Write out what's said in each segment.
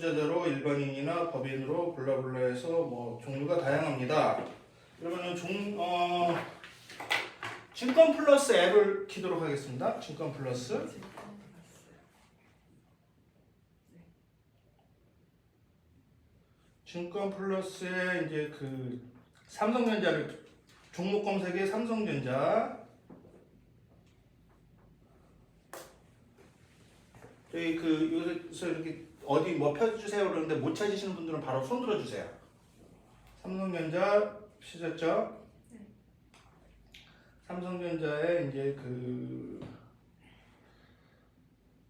투자자로 일반인이나 법인으로 블라블라해서 뭐 종류가 다양합니다. 그러면은 증권 플러스 앱을 키도록 하겠습니다. 증권 플러스. 증권 플러스에 이제 그 삼성전자를 종목 검색에 삼성전자. 저희 그 여기서 이렇게 어디 뭐 펴주세요 그러는데 못 찾으시는 분들은 바로 손 들어주세요. 삼성전자 피셨죠? 네. 삼성전자의 이제 그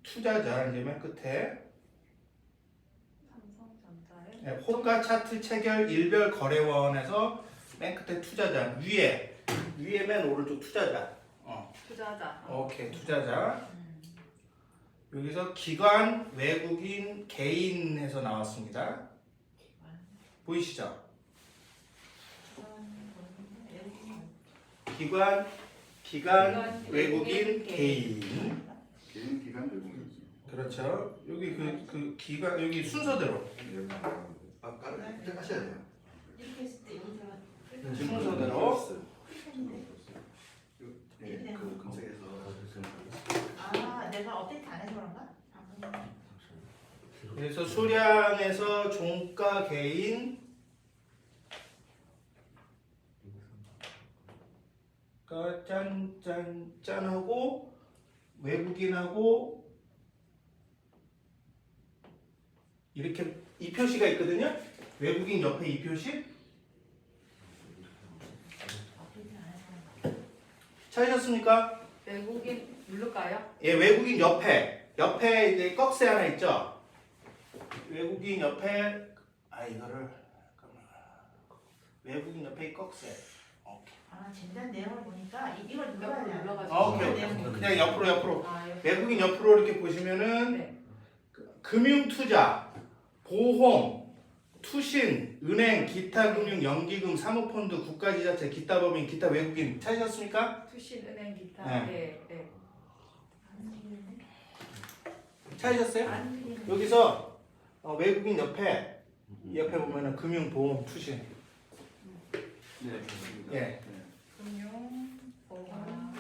투자자 이제 맨 끝에 삼성전자의 네, 호가 차트 체결 일별 거래원에서 맨 끝에 투자자 위에 맨 오른쪽 투자자. 투자자. 오케이 투자자. 여기서 기관, 외국인, 개인에서 나왔습니다. 보이시죠? 기관, 외국인, 개인. 개인 기간 외국인. 그렇죠. 여기 그 기관 여기 순서대로 까르 하셔야 돼요. 이렇게 했을 때 여기다가 순서대로. 네, 그 검색에서 아 내가 업데이트 안 해서 그런가? 그래서 수량에서 종가 개인 짠하고 외국인하고 이렇게 이 표시가 있거든요. 외국인 옆에 이 표시 업데이트 안 해서 그런가? 찾으셨습니까? 외국인 누를까요? 예, 외국인 옆에 이제 꺽쇠 하나 있죠. 외국인 옆에 이거를 잠깐만. 외국인 옆에 이 꺽쇠. 아 진단 내용을 보니까 이걸 옆으로 눌러야 돼. 눌러가지고. 오케이. 그냥 옆으로. 아, 예. 외국인 옆으로 이렇게 보시면은 네. 금융투자, 보험, 투신, 은행, 기타 금융, 연기금, 사모펀드, 국가지자체, 기타 법인, 기타 외국인 찾으셨습니까? 투신, 은행, 기타. 네. 네. 네. 안 움직이는데? 찾으셨어요? 안 움직이는데? 여기서 외국인 옆에 보면은 금융, 보험, 투신. 네, 그렇습니다. 예. 네. 금융, 보험,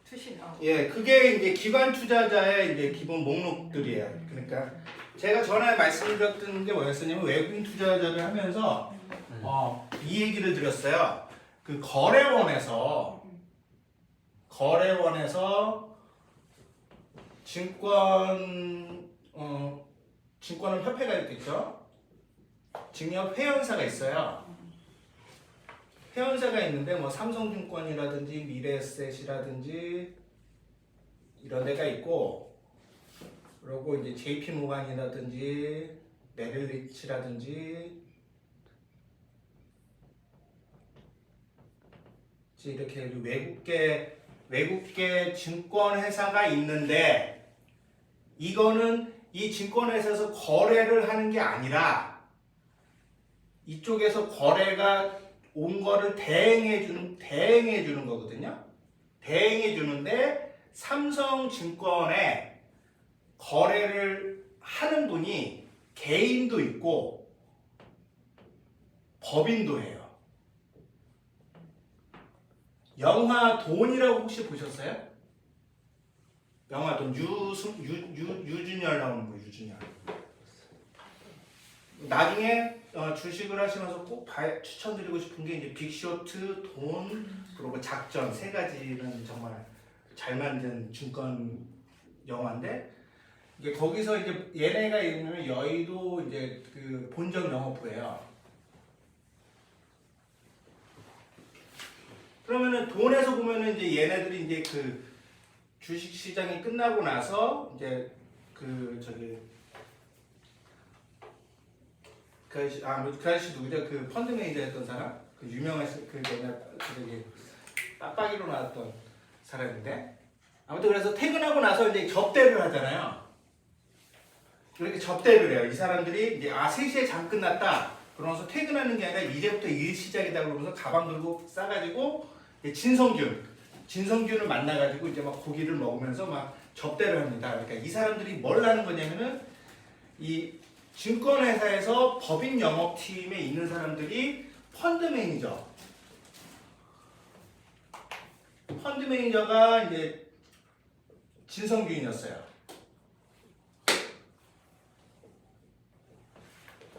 투신. 예, 그게 이제 기관 투자자의 이제 기본 목록들이에요. 그러니까 제가 전에 말씀드렸던 게 뭐였었냐면 외국인 투자자를 하면서 이 얘기를 드렸어요. 그 거래원에서 증권은 협회가 있겠죠. 증협 회원사가 있어요. 회원사가 있는데 뭐 삼성증권이라든지 미래에셋이라든지 이런 데가 있고, 그리고 이제 JP모간이라든지 메릴리치라든지 이렇게 외국계 증권회사가 있는데, 이거는 이 증권회사에서 거래를 하는 게 아니라 이쪽에서 거래가 온 거를 대행해 주는 거거든요. 대행해 주는데 삼성증권에 거래를 하는 분이 개인도 있고 법인도 해요. 영화 돈이라고 혹시 보셨어요? 영화 돈 유준열 나오는 거 유준열. 나중에 주식을 하시면서 꼭 추천드리고 싶은 게 이제 빅쇼트, 돈, 그리고 작전 세 가지는 정말 잘 만든 증권 영화인데, 이게 거기서 이제 얘네가 있는 여의도 이제 그 본점 영업부예요. 그러면은 돈에서 보면은 이제 얘네들이 이제 그 주식 시장이 끝나고 나서 이제 그 아저씨 누구죠? 그 펀드 매니저 했던 사람? 그 유명하신 저기 빡빡이로 나왔던 사람인데, 아무튼 그래서 퇴근하고 나서 이제 접대를 하잖아요. 이렇게 접대를 해요. 이 사람들이 이제 3시에 장 끝났다. 그러면서 퇴근하는 게 아니라 이제부터 일 시작이다 그러면서 가방 들고 싸가지고 진성균을 만나가지고 이제 막 고기를 먹으면서 막 접대를 합니다. 그러니까 이 사람들이 뭘 하는 거냐면은 이 증권회사에서 법인 영업팀에 있는 사람들이 펀드 매니저. 펀드 매니저가 이제 진성균이었어요.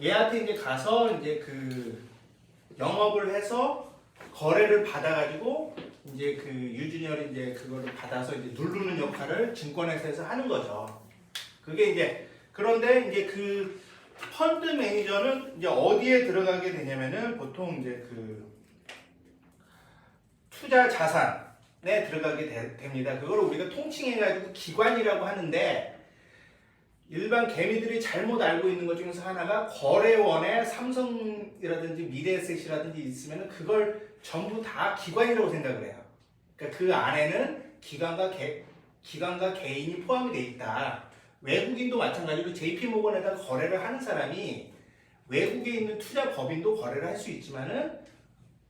얘한테 이제 가서 이제 그 영업을 해서 거래를 받아가지고 이제 그 유준열이 이제 그거를 받아서 이제 누르는 역할을 증권회사에서 하는 거죠. 그게 이제 그런데 이제 그 펀드 매니저는 이제 어디에 들어가게 되냐면은 보통 이제 그 투자 자산에 들어가게 됩니다. 그걸 우리가 통칭해가지고 기관이라고 하는데 일반 개미들이 잘못 알고 있는 것 중에서 하나가 거래원에 삼성이라든지 미래에셋이라든지 있으면 그걸 전부 다 기관이라고 생각을 해요. 그러니까 그 안에는 기관과 개인이 포함이 돼 있다. 외국인도 마찬가지로 JP모건에다 거래를 하는 사람이 외국에 있는 투자 법인도 거래를 할 수 있지만은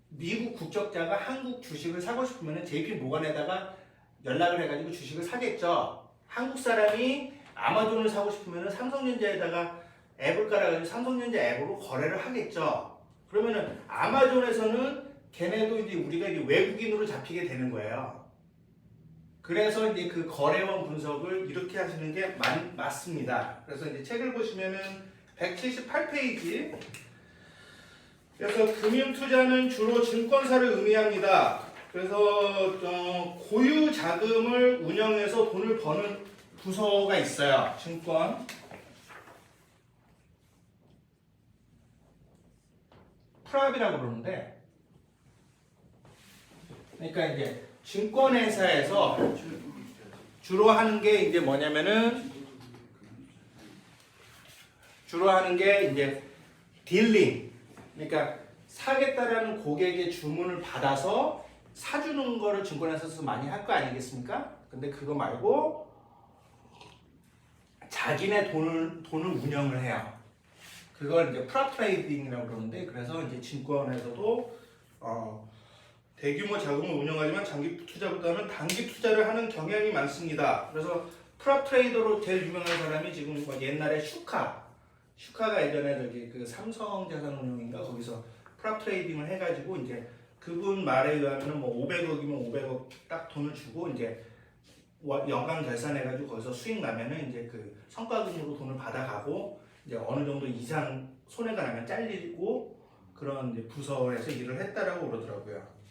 미국 국적자가 한국 주식을 사고 싶으면은 JP모건에다가 연락을 해가지고 주식을 사겠죠. 한국 사람이 아마존을 사고 싶으면 삼성전자에다가 앱을 깔아가지고 삼성전자 앱으로 거래를 하겠죠. 그러면은 아마존에서는 걔네도 이제 우리가 이제 외국인으로 잡히게 되는 거예요. 그래서 이제 그 거래원 분석을 이렇게 하시는 게 맞습니다. 그래서 이제 책을 보시면은 178페이지. 그래서 금융투자는 주로 증권사를 의미합니다. 그래서 고유 자금을 운영해서 돈을 버는 부서가 있어요. 증권. 프랍이라고 그러는데, 그러니까 이제 증권회사에서 주로 하는 게 이제 뭐냐면은 주로 하는 게 이제 딜링. 그러니까 사겠다라는 고객의 주문을 받아서 사주는 거를 증권회사에서 많이 할 거 아니겠습니까? 근데 그거 말고 자기네 돈을 운영을 해요. 그걸 이제 프랍 트레이딩이라고 그러는데, 그래서 이제 증권에서도 대규모 자금을 운영하지만 장기 투자보다는 단기 투자를 하는 경향이 많습니다. 그래서 프랍 트레이더로 제일 유명한 사람이 지금 뭐 옛날에 슈카가 예전에 저기 그 삼성자산운용인가 거기서 프랍 트레이딩을 해가지고 이제 그분 말에 의하면은 뭐 500억이면 500억 딱 돈을 주고 이제 연간 결산해가지고 거기서 수익 나면은 이제 그 성과금으로 돈을 받아가고 이제 어느 정도 이상 손해가 나면 잘리고 그런 이제 부서에서 일을 했다라고 그러더라고요.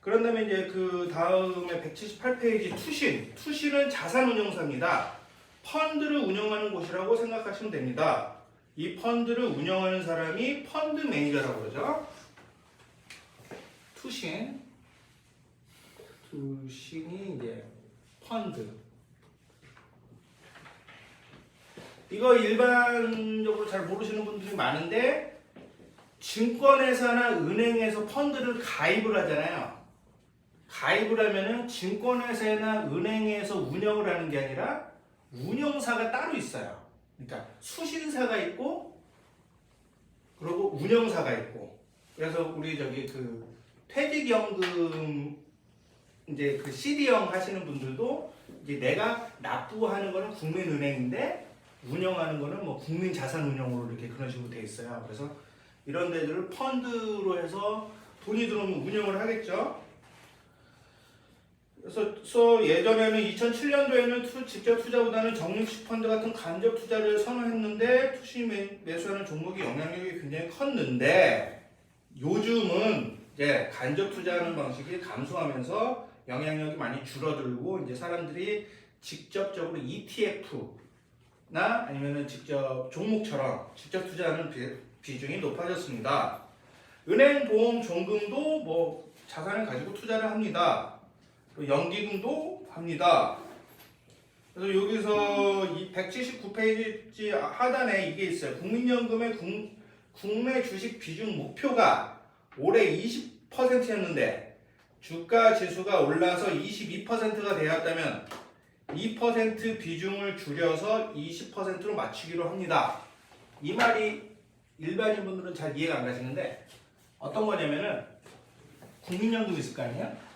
그런 다음에 이제 그 다음에 178페이지 투신은 자산운용사입니다. 펀드를 운영하는 곳이라고 생각하시면 됩니다. 이 펀드를 운영하는 사람이 펀드 매니저라고 그러죠. 투신이 이제 펀드. 이거 일반적으로 잘 모르시는 분들이 많은데 증권회사나 은행에서 펀드를 가입을 하잖아요. 가입을 하면은 증권회사나 은행에서 운영을 하는 게 아니라 운영사가 따로 있어요. 그러니까 수신사가 있고 그리고 운영사가 있고. 그래서 우리 저기 그 퇴직연금 이제 그 CD형 하시는 분들도 이제 내가 납부하는 거는 국민은행인데 운영하는 거는 뭐 국민자산운용으로 이렇게 그런 식으로 돼 있어요. 그래서 이런 데들을 펀드로 해서 돈이 들어오면 운영을 하겠죠. 그래서 예전에는 2007년도에는 직접 투자보다는 적립식 펀드 같은 간접 투자를 선호했는데 투시 매수하는 종목이 영향력이 굉장히 컸는데 요즘은 이제 간접 투자하는 방식이 감소하면서 영향력이 많이 줄어들고 이제 사람들이 직접적으로 ETF나 아니면은 직접 종목처럼 직접 투자하는 비중이 높아졌습니다. 은행, 보험, 종금도 뭐 자산을 가지고 투자를 합니다. 연기금도 합니다. 그래서 여기서 이 179페이지 하단에 이게 있어요. 국민연금의 국내 주식 비중 목표가 올해 20%였는데 주가 지수가 올라서 22%가 되었다면 2% 비중을 줄여서 20%로 맞추기로 합니다. 이 말이 일반인 분들은 잘 이해가 안 가시는데 어떤 거냐면은 국민연금 있을 거 아니에요?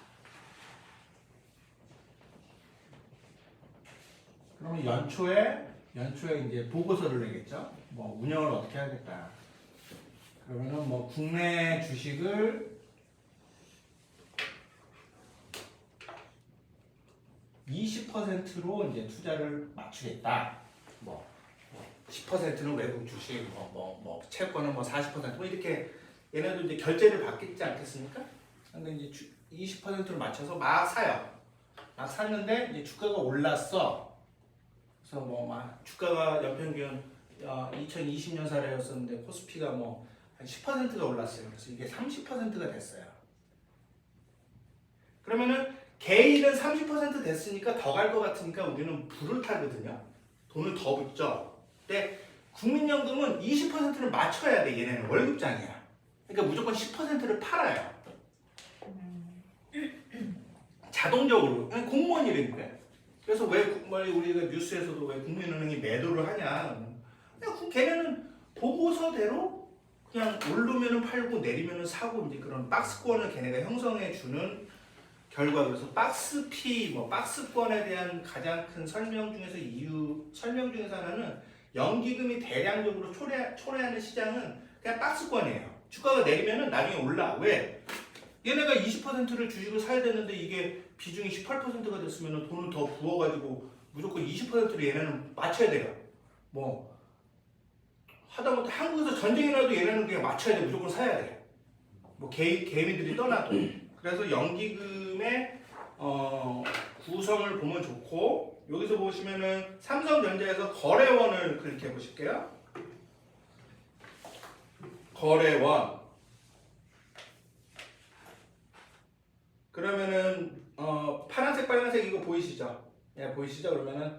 그러면 연초에 연초에 이제 보고서를 내겠죠. 뭐 운영을 어떻게 하겠다. 그러면은 뭐 국내 주식을 20%로 이제 투자를 맞추겠다. 뭐 10%는 외국 주식, 채권은 뭐 40%뭐 이렇게 얘네도 이제 결제를 받겠지 않겠습니까? 근데 이제 20%를 맞춰서 막 사요. 막 샀는데 이제 주가가 올랐어. 그래서 뭐 막 주가가 연평균 2020년 사례였었는데 코스피가 뭐 한 10%가 올랐어요. 그래서 이게 30%가 됐어요. 그러면은 개인은 30% 됐으니까 더 갈 것 같으니까 우리는 불을 타거든요. 돈을 더 붓죠. 근데 국민연금은 20%를 맞춰야 돼. 얘네는 월급장이야. 그러니까 무조건 10%를 팔아요. 자동적으로. 그냥 공무원이라니까. 그래서 왜 우리가 뉴스에서도 왜 국민은행이 매도를 하냐. 그냥 걔네는 보고서대로 그냥 오르면은 팔고 내리면은 사고 이제 그런 박스권을 걔네가 형성해 주는 결과. 그래서 박스피, 박스권에 대한 가장 큰 설명 중에서 하나는 연기금이 대량적으로 초래하는 시장은 그냥 박스권이에요. 주가가 내리면은 나중에 올라. 왜? 얘네가 20%를 주식을 사야 되는데 이게 비중이 18%가 됐으면 돈을 더 부어가지고 무조건 20%를 얘네는 맞춰야 돼요. 뭐 하다못해 한국에서 전쟁이 나도 얘네는 그냥 맞춰야 돼. 무조건 사야 돼. 뭐 개미들이 떠나도. 그래서 연기금의 구성을 보면 좋고, 여기서 보시면은 삼성전자에서 거래원을 클릭해 보실게요. 거래원. 그러면은 파란색 빨간색 이거 보이시죠? 예, 보이시죠? 그러면은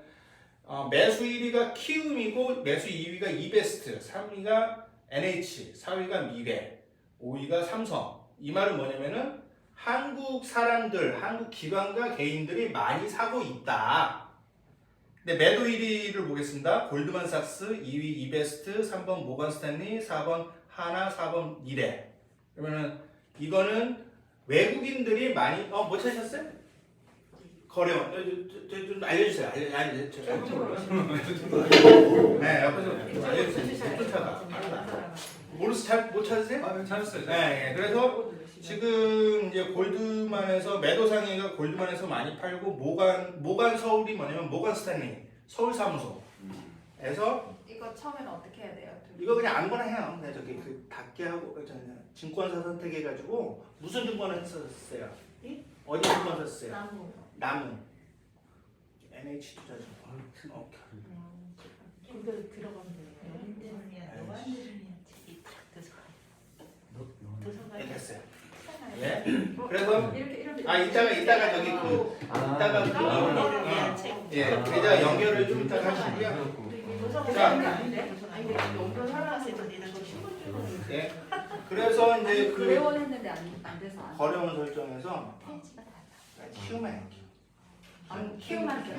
매수 1위가 키움이고 매수 2위가 이베스트, 3위가 NH, 4위가 미래, 5위가 삼성. 이 말은 뭐냐면은 한국 사람들, 한국 기관과 개인들이 많이 사고 있다. 근데 매도 1위를 보겠습니다. 골드만삭스, 2위 이베스트, 3번 모건스탠리, 4번 하나, 4번 미래. 그러면은 이거는 외국인들이 많이 뭐 찾으셨어요? 거래원. 좀 알려주세요. 알려주세요. 네, 옆에서 알려주세요. 쫓아가. 모르스 못 찾으세요? 찾았어요. 네, 그래서 지금 이제 골드만에서 매도 상위가 골드만에서 많이 팔고 모간 서울이 뭐냐면 모건 스탠리 서울 사무소에서 이거 처음에는 어떻게 해야 돼요? 이거 그냥 아무거나 해요. 그냥 저기 그 닫게 하고 증권사 선택해가지고 무슨 증권을 했었어요? 어디 증권사 썼어요? 나무. NH 투자증권. 근데 들어가면 돼요. 네, 됐어요. 예. 그래서 이렇게 이따가 저기 이따가 예, 계좌 연결을 좀 이따가 하시고요. 예. 그래서 이제 그 거래원 했는데 안 돼서 안 거래원 설정에서 키우면 키우만 돼.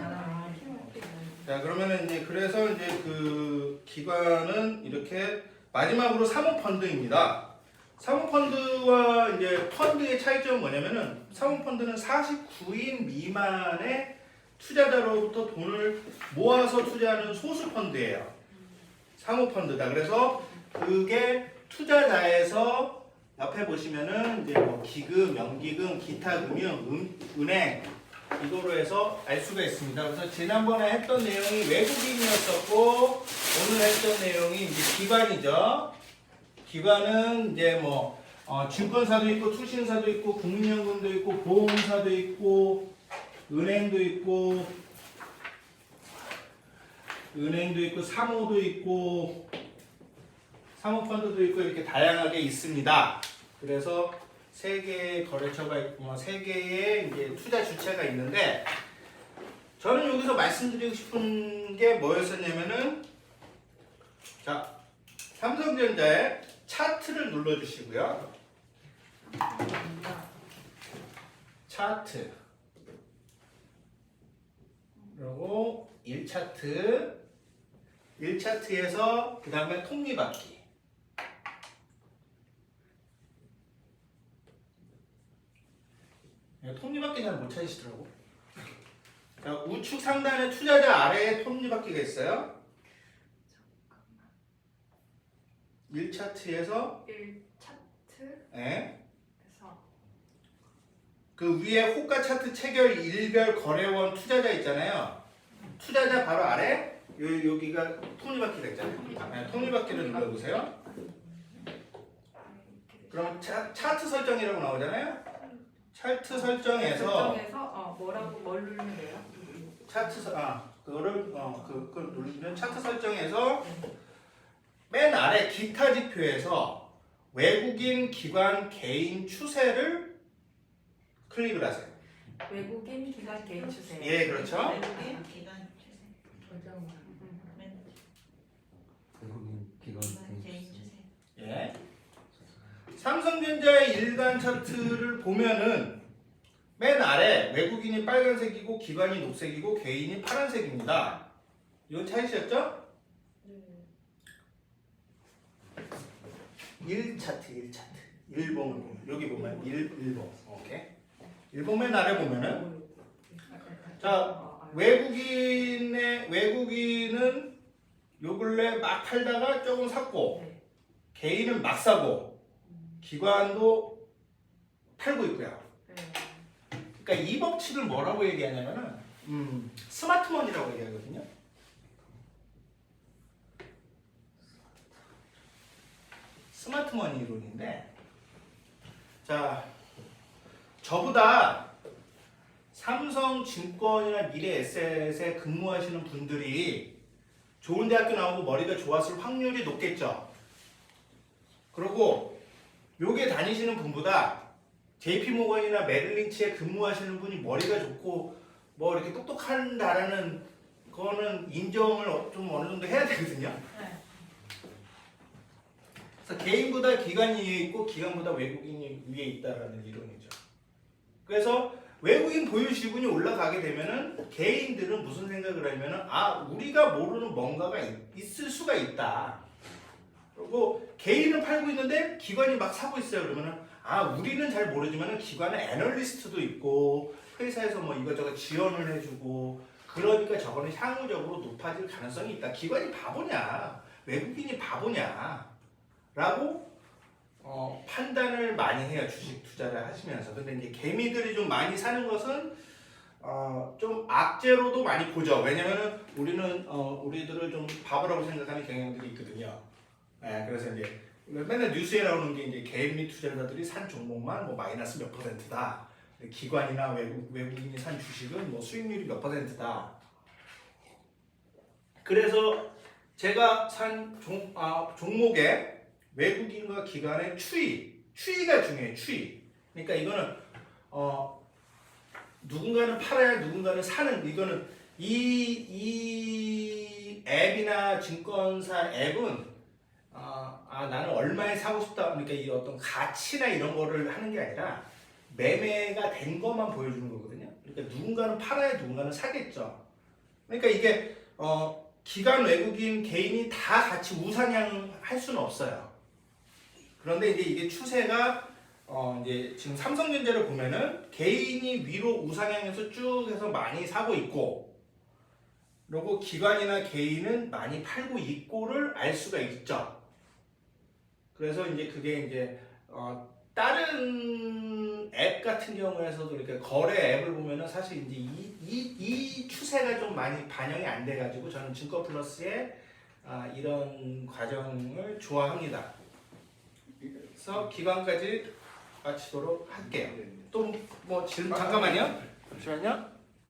자, 그러면은 이제 그래서 이제 그 기관은 이렇게 마지막으로 사모펀드입니다. 사모펀드와 이제 펀드의 차이점은 뭐냐면은 사모펀드는 49인 미만의 투자자로부터 돈을 모아서 투자하는 소수 펀드예요. 사모펀드다. 그래서 그게 투자자에서 옆에 보시면은 이제 뭐 기금, 연기금, 기타 금융, 은행 이거로 해서 알 수가 있습니다. 그래서 지난번에 했던 내용이 외국인이었었고 오늘 했던 내용이 이제 기관이죠. 기관은 이제 뭐 증권사도 있고 투신사도 있고 국민연금도 있고 보험사도 있고 은행도 있고 사모도 있고 사모펀드도 있고 이렇게 다양하게 있습니다. 그래서 세 개의 거래처가 있고 세 개의 이제 투자 주체가 있는데 저는 여기서 말씀드리고 싶은 게 뭐였었냐면은 자 삼성전자의 차트를 눌러주시고요. 차트 그리고 1차트에서 그 다음에 톱니바퀴 톱니바퀴 잘 못 찾으시더라고. 자, 우측 상단에 투자자 아래에 톱니바퀴가 있어요. 1차트에서 1차트 예. 에서 그 위에 호가 차트 체결 일별 거래원 투자자 있잖아요. 투자자 바로 아래 여기가 톱니바퀴가 있잖아요. 네, 톱니바퀴를 눌러보세요. 그럼 차트 설정이라고 나오잖아요. 차트 설정에서 뭐라고 뭘 누르면 돼요? 그거를 그걸 누르면 차트 설정에서 맨 아래 기타 지표에서 외국인 기관 개인 추세를 클릭을 하세요. 외국인 기관 개인 추세. 예, 그렇죠. 외국인 기관 추세. 외국인 기관 개인 추세. 예. 삼성전자의 일간 차트를 보면은 맨 아래 외국인이 빨간색이고 기관이 녹색이고 개인이 파란색입니다. 이건 찾으셨죠? 1차트. 일본 여기 보면 일본. 오케이. 일본 맨 아래 보면은 자 외국인은 요 근래 막 팔다가 조금 샀고 네. 개인은 막 사고 기관도 팔고 있고요. 네. 그러니까 이 법칙을 뭐라고 얘기하냐면은 스마트머니라고 얘기하거든요. 스마트머니 이론인데 자 저보다 삼성증권이나 미래에셋에 근무하시는 분들이 좋은 대학교 나오고 머리가 좋았을 확률이 높겠죠. 그리고 요게 다니시는 분보다 JP모건이나 메릴린치에 근무하시는 분이 머리가 좋고 뭐 이렇게 똑똑한다라는 거는 인정을 좀 어느 정도 해야 되거든요. 네. 그래서 개인보다 기관이 위에 있고 기관보다 외국인이 위에 있다라는 이론이죠. 그래서 외국인 보유 지분이 올라가게 되면은 개인들은 무슨 생각을 하면은 우리가 모르는 뭔가가 있을 수가 있다. 그리고 개인은 팔고 있는데 기관이 막 사고 있어요. 그러면은 우리는 잘 모르지만은 기관은 애널리스트도 있고 회사에서 뭐 이것저것 지원을 해주고 그러니까 저거는 향후적으로 높아질 가능성이 있다. 기관이 바보냐? 외국인이 바보냐? 라고 판단을 많이 해요. 주식 투자를 하시면서. 근데 이제 개미들이 좀 많이 사는 것은 좀 악재로도 많이 보죠. 왜냐면은 우리들을 좀 바보라고 생각하는 경향들이 있거든요. 네, 그래서 이제 맨날 뉴스에 나오는 게 이제 개미 투자자들이 산 종목만 뭐 마이너스 몇 %다. 기관이나 외국인이 산 주식은 뭐 수익률이 몇 %다. 그래서 제가 산 종목에 외국인과 기관의 추이가 중요해요. 추이. 그러니까 이거는 누군가는 팔아야 누군가는 사는 이거는 이 앱이나 증권사 앱은 나는 얼마에 사고 싶다. 그러니까 이 어떤 가치나 이런 거를 하는 게 아니라 매매가 된 것만 보여주는 거거든요. 그러니까 누군가는 팔아야 누군가는 사겠죠. 그러니까 이게 기관, 외국인, 개인이 다 같이 우상향할 수는 없어요. 그런데 이제 이게 추세가 이제 지금 삼성전자를 보면은 개인이 위로 우상향해서 쭉 해서 많이 사고 있고, 그리고 기관이나 개인은 많이 팔고 있고를 알 수가 있죠. 그래서 이제 그게 이제 다른 앱 같은 경우에서도 이렇게 거래 앱을 보면은 사실 이제 이 추세가 좀 많이 반영이 안 돼가지고 저는 증권플러스의 이런 과정을 좋아합니다. 그래서 기관까지 마치도록 할게요. 또 뭐 질문 잠깐만요. 잠시만요.